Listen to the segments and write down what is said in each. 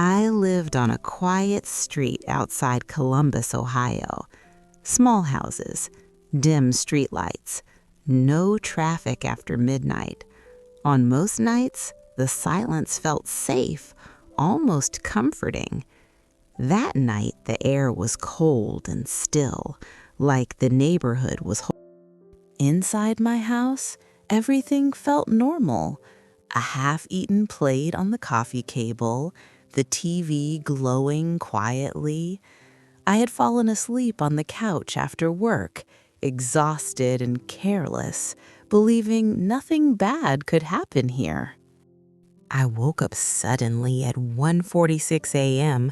I lived on a quiet street outside Columbus, Ohio. Small houses, dim streetlights, no traffic after midnight. On most nights, the silence felt safe, almost comforting. That night, the air was cold and still, like the neighborhood was whole. Inside my house, everything felt normal. A half-eaten plate on the coffee table, the TV glowing quietly. I had fallen asleep on the couch after work, exhausted and careless, believing nothing bad could happen here. I woke up suddenly at 1:46 a.m.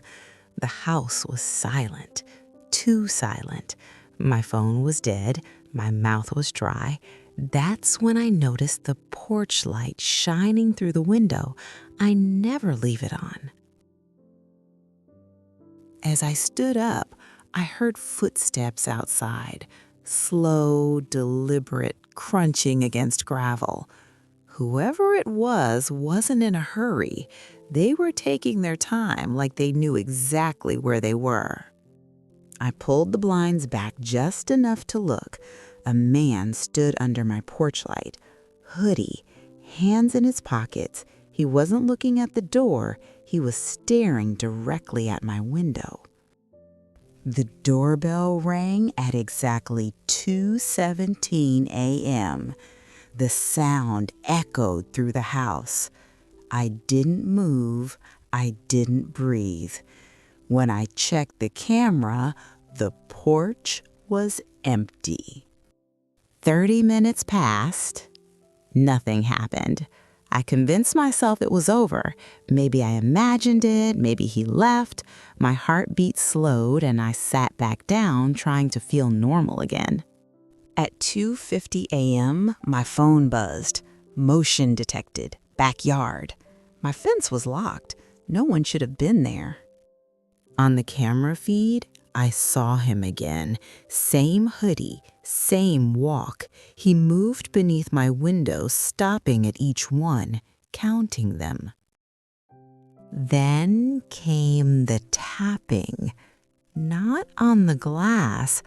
The house was silent, too silent. My phone was dead, my mouth was dry. That's when I noticed the porch light shining through the window. I never leave it on. As I stood up, I heard footsteps outside, slow, deliberate, crunching against gravel. Whoever it was wasn't in a hurry. They were taking their time like they knew exactly where they were. I pulled the blinds back just enough to look. A man stood under my porch light, hoodie, hands in his pockets. He wasn't looking at the door. He was staring directly at my window. The doorbell rang at exactly 2:17 a.m. The sound echoed through the house. I didn't move. I didn't breathe. When I checked the camera, the porch was empty. 30 minutes passed. Nothing happened. I convinced myself it was over. Maybe I imagined it. Maybe he left. My heartbeat slowed and I sat back down, trying to feel normal again. At 2:50 a.m., my phone buzzed. Motion detected. Backyard. My fence was locked. No one should have been there. On the camera feed, I saw him again. Same hoodie, same walk. He moved beneath my window, stopping at each one, counting them. Then came the tapping. Not on the glass,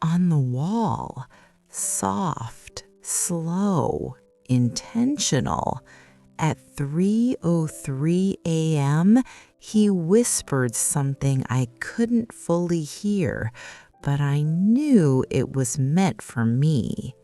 on the wall. Soft, slow, intentional. At 3:03 a.m., he whispered something I couldn't fully hear, but I knew it was meant for me.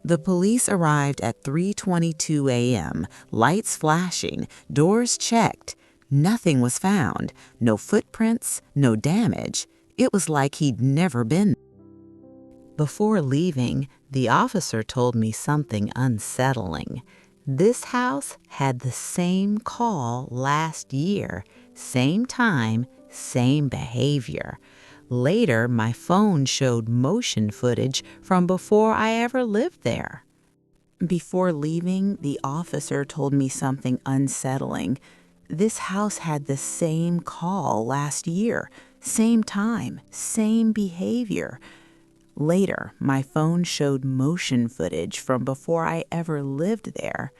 The police arrived at 3:22 a.m., lights flashing, doors checked. Nothing was found, no footprints, no damage. It was like he'd never been there. Before leaving, the officer told me something unsettling. This house had the same call last year, same time, same behavior. Later, my phone showed motion footage from before I ever lived there. Before leaving, the officer told me something unsettling. This house had the same call last year, same time, same behavior. Later, my phone showed motion footage from before I ever lived there.